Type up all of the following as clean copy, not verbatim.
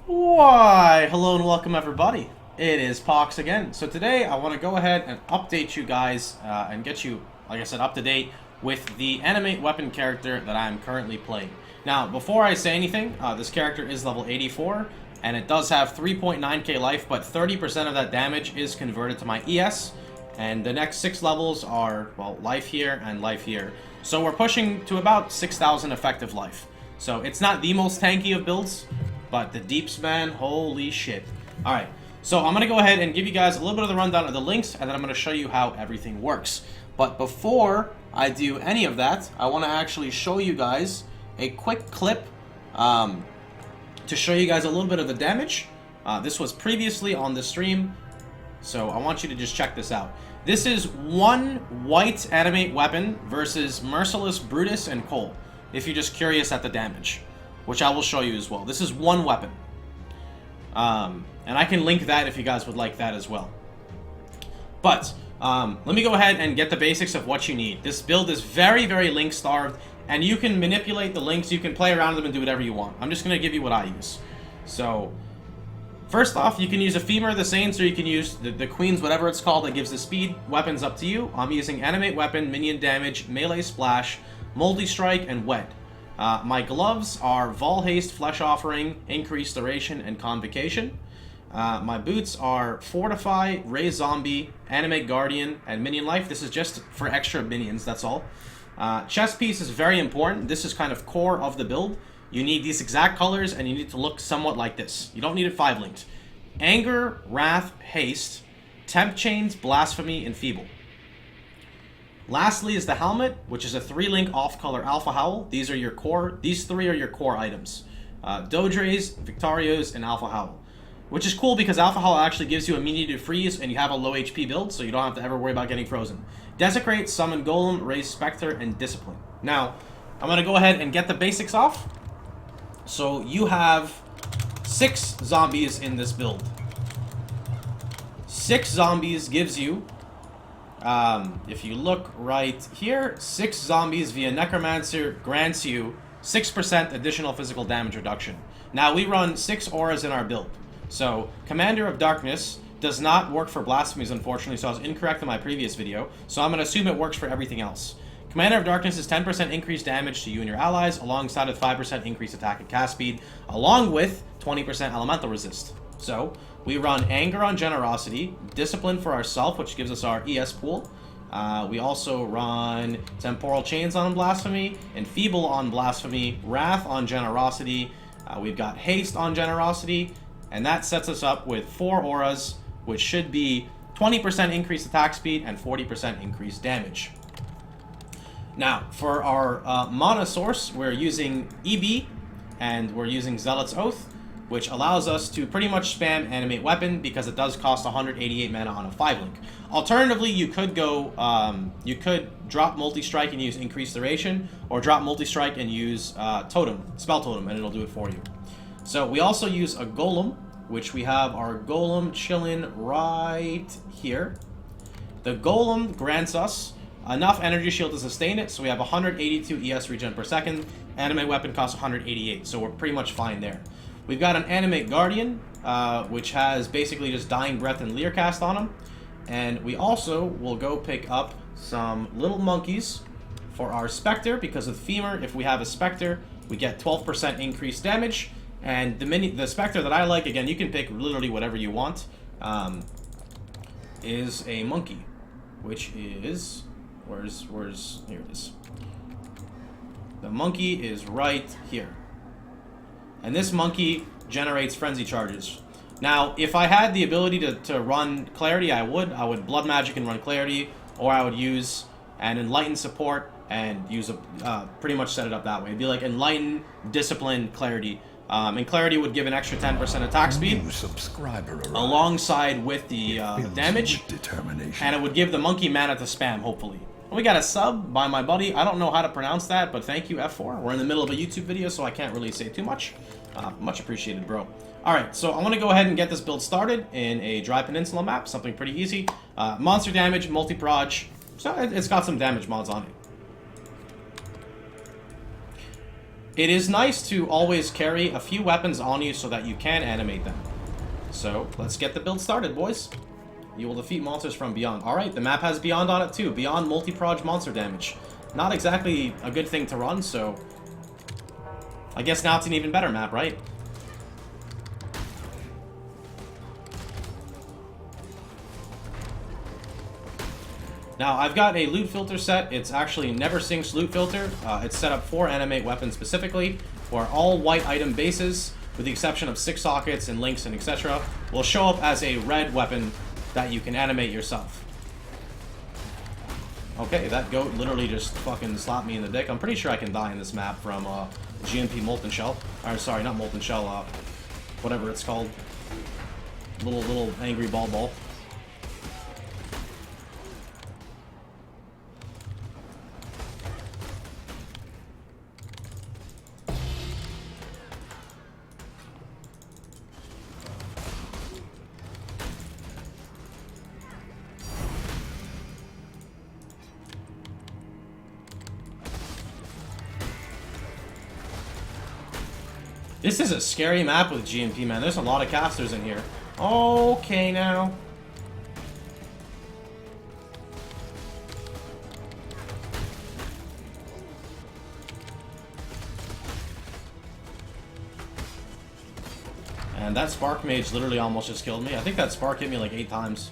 Why, hello and welcome everybody. It is Pohx again. So today I want to go ahead and update you guys and get you, like I said, up to date with the Animate weapon character that I am currently playing. Now, before I say anything, this character is level 84 and it does have 3.9k life, but 30% of that damage is converted to my ES. And the next 6 levels are, well, life here and life here. So we're pushing to about 6,000 effective life. So it's not the most tanky of builds, but the deeps, man, holy shit. Alright, so I'm going to go ahead and give you guys a little bit of the rundown of the links, and then I'm going to show you how everything works. But before I do any of that, I want to actually show you guys a quick clip to show you guys a little bit of the damage. This was previously on the stream, so I want you to just check this out. This is one white Animate weapon versus Merciless, Brutus, and Cole, if you're just curious at the damage, which I will show you as well. This is one weapon. And I can link that if you guys would like that as well. But let me go ahead and get the basics of what you need. This build is very, very link-starved, and you can manipulate the links. You can play around with them and do whatever you want. I'm just going to give you what I use. So, first off, you can use a Femur of the Saints, or you can use the Queen's, whatever it's called, that gives the speed. Weapons up to you. I'm using Animate Weapon, Minion Damage, Melee Splash, Multi-Strike, and Wed. My gloves are Vol Haste, Flesh Offering, Increased Duration, and Convocation. My boots are Fortify, Raise Zombie, Animate Guardian, and Minion Life. This is just for extra minions, that's all. Chest piece is very important. This is kind of core of the build. You need these exact colors, and you need to look somewhat like this. You don't need it 5-linked. Anger, Wrath, Haste, Temp Chains, Blasphemy, and Feeble. Lastly is the helmet, which is a 3-link off-color Alpha Howl. These are your core. These 3 are your core items. Dodres, Victorios, and Alpha Howl. Which is cool because Alpha Howl actually gives you immunity to freeze, and you have a low HP build, so you don't have to ever worry about getting frozen. Desecrate, Summon Golem, Raise Spectre, and Discipline. Now, I'm going to go ahead and get the basics off. So you have 6 zombies in this build. 6 zombies gives you, if you look right here, 6 zombies via Necromancer grants you 6% additional physical damage reduction. Now, we run 6 auras in our build. So, Commander of Darkness does not work for Blasphemies, unfortunately, so I was incorrect in my previous video. So I'm going to assume it works for everything else. Commander of Darkness is 10% increased damage to you and your allies, alongside with 5% increased attack and cast speed, along with 20% elemental resist. So, we run Anger on Generosity, Discipline for ourself, which gives us our ES pool. We also run Temporal Chains on Blasphemy, Enfeeble on Blasphemy, Wrath on Generosity. We've got Haste on Generosity, and that sets us up with 4 auras, which should be 20% increased attack speed and 40% increased damage. Now, for our mana source, we're using EB, and we're using Zealot's Oath, which allows us to pretty much spam Animate Weapon because it does cost 188 mana on a 5-link. Alternatively, you could go, you could drop Multi-Strike and use Increased Duration, or drop Multi-Strike and use Totem, Spell Totem, and it'll do it for you. So we also use a Golem, which we have our Golem chilling right here. The Golem grants us enough Energy Shield to sustain it, so we have 182 ES regen per second. Animate Weapon costs 188, so we're pretty much fine there. We've got an Animate Guardian, which has basically just Dying Breath and Leer cast on him. And we also will go pick up some little monkeys for our Spectre, because with Femur, if we have a Spectre, we get 12% increased damage. And the Spectre that I like, again, you can pick literally whatever you want, is a monkey, which is, here it is. The monkey is right here. And this monkey generates frenzy charges. Now, if I had the ability to run Clarity, I would Blood Magic and run Clarity, or I would use an Enlighten support and use pretty much set it up that way. It'd be like Enlighten, Discipline, Clarity. And Clarity would give an extra 10% attack speed alongside with the damage, and it would give the monkey mana to spam, hopefully. We got a sub by my buddy. I don't know how to pronounce that, but thank you, F4. We're in the middle of a YouTube video, so I can't really say too much. Much appreciated, bro. Alright, so I want to go ahead and get this build started in a Dry Peninsula map, something pretty easy. Monster damage, multi-proj, so it's got some damage mods on it. it is nice to always carry a few weapons on you so that you can animate them. So, let's get the build started, boys. You will defeat monsters from beyond. Alright, the map has beyond on it too. Beyond multi-proj monster damage. Not exactly a good thing to run, so... I guess now it's an even better map, right? Now, I've got a loot filter set. It's actually never sinks loot filter. It's set up for animate weapons specifically, where all white item bases, with the exception of 6 sockets and links and etc., will show up as a red weapon that you can animate yourself. Okay, that goat literally just fucking slapped me in the dick. I'm pretty sure I can die in this map from GMP Molten Shell. Or, sorry, not Molten Shell, whatever it's called. Little angry ball. This is a scary map with GMP, man. There's a lot of casters in here. Okay, now. And that Spark Mage literally almost just killed me. I think that Spark hit me like 8 times.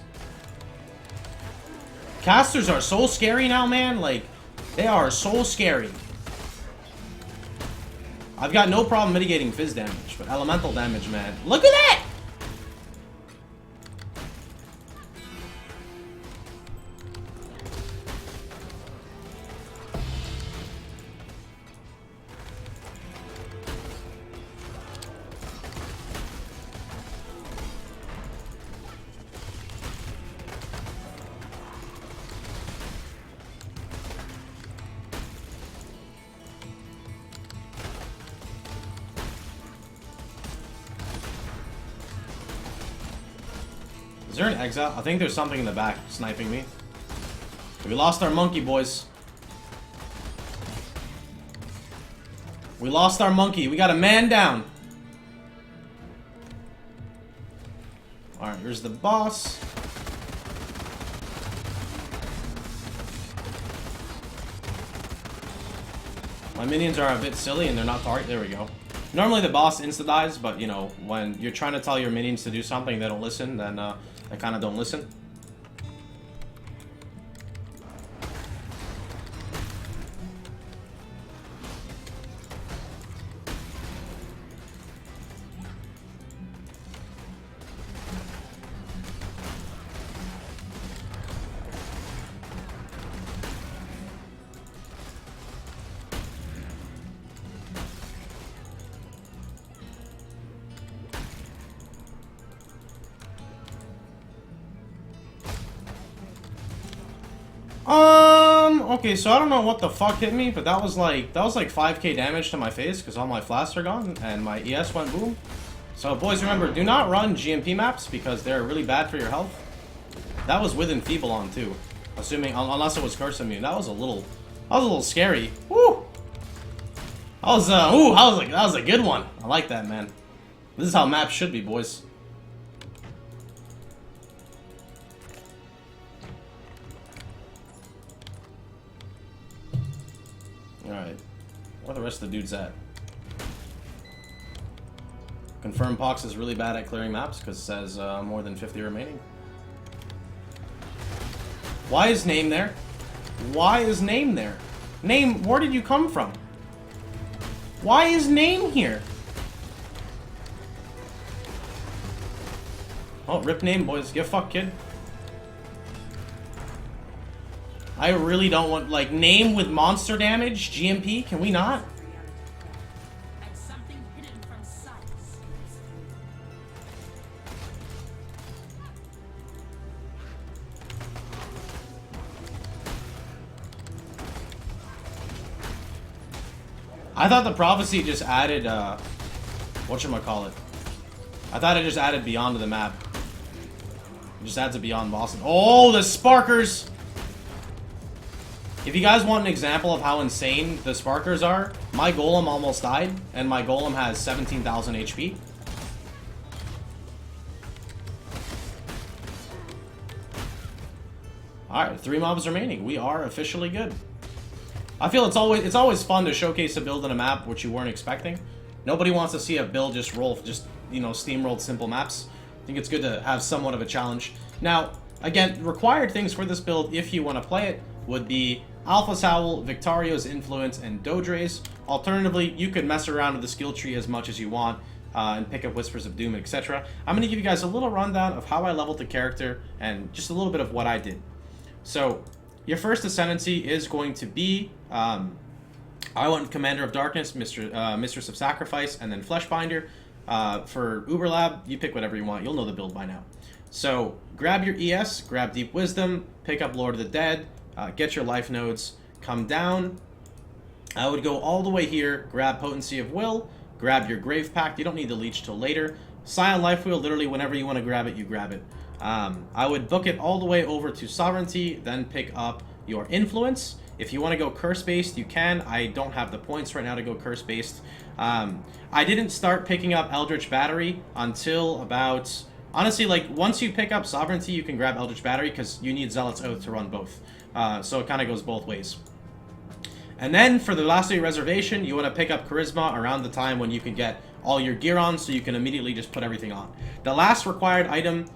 Casters are so scary now, man. Like, they are so scary. I've got no problem mitigating fizz damage, but elemental damage, man. Look at that! Is there an Exile? I think there's something in the back sniping me. We lost our monkey, boys. We lost our monkey. We got a man down. Alright, here's the boss. My minions are a bit silly and they're not target. There we go. Normally the boss insta-dies, but you know, when you're trying to tell your minions to do something, they don't listen, then they kind of don't listen. Okay, so I don't know what the fuck hit me, but that was like 5k damage to my face because all my flasks are gone and my ES went boom. So boys, remember, do not run GMP maps because they're really bad for your health. That was with Enfeeble on too, assuming unless it was curse immune. That was a little scary. Woo! That was a good one. I like that, man. This is how maps should be, boys. Alright. Where are the rest of the dudes at? Confirm Pohx is really bad at clearing maps because it says more than 50 remaining. Why is name there? Why is name there? Name, where did you come from? Why is name here? Oh, rip name, boys. Get fucked, kid. I really don't want, like, name with monster damage, GMP, can we not? I thought the prophecy just added, whatchamacallit. I thought it just added Beyond to the map. It just adds a Beyond boss. Oh, the Sparkers! If you guys want an example of how insane the Sparkers are, my Golem almost died, and my Golem has 17,000 HP. Alright, 3 mobs remaining. We are officially good. I feel it's always fun to showcase a build in a map which you weren't expecting. Nobody wants to see a build just steamrolled simple maps. I think it's good to have somewhat of a challenge. Now, again, required things for this build, if you want to play it, would be Alpha's Howl, Victario's Influence, and Dodre's. Alternatively, you could mess around with the skill tree as much as you want and pick up Whispers of Doom, etc. I'm going to give you guys a little rundown of how I leveled the character and just a little bit of what I did. So, your first Ascendancy is going to be, I went Commander of Darkness, Mistress of Sacrifice, and then Fleshbinder. For Uberlab, you pick whatever you want. You'll know the build by now. So, grab your ES, grab Deep Wisdom, pick up Lord of the Dead, get your life nodes, come down. I would go all the way here, grab Potency of Will, grab your Grave Pact. You don't need the Leech till later. Scion Life Wheel, literally whenever you want to grab it, you grab it. I would book it all the way over to Sovereignty, then pick up your Influence. If you want to go Curse-based, you can. I don't have the points right now to go Curse-based. I didn't start picking up Eldritch Battery until about... Honestly, like, once you pick up Sovereignty, you can grab Eldritch Battery, because you need Zealot's Oath to run both. So it kind of goes both ways. And then, for the last day reservation, you want to pick up Charisma around the time when you can get all your gear on, so you can immediately just put everything on. The last required item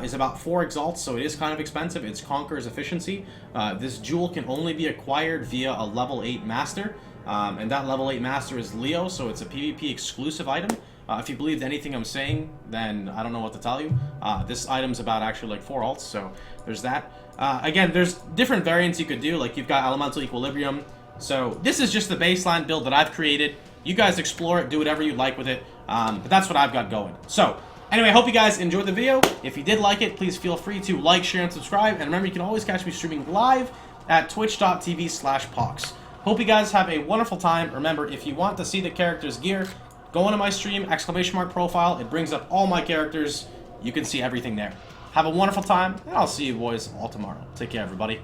is about 4 exalts, so it is kind of expensive. It's Conqueror's Efficiency. This jewel can only be acquired via a level 8 master, and that level 8 master is Leo, so it's a PvP exclusive item. If you believed anything I'm saying, then I don't know what to tell you. This item's about actually like 4 alts, so there's that. Again, there's different variants you could do, like you've got Elemental Equilibrium. So this is just the baseline build that I've created. You guys explore it, do whatever you like with it, but that's what I've got going. So, anyway, I hope you guys enjoyed the video. If you did like it, please feel free to like, share, and subscribe. And remember, you can always catch me streaming live at twitch.tv/Pohx. Hope you guys have a wonderful time. Remember, if you want to see the character's gear, go into my stream, ! profile. It brings up all my characters. You can see everything there. Have a wonderful time, and I'll see you boys all tomorrow. Take care, everybody.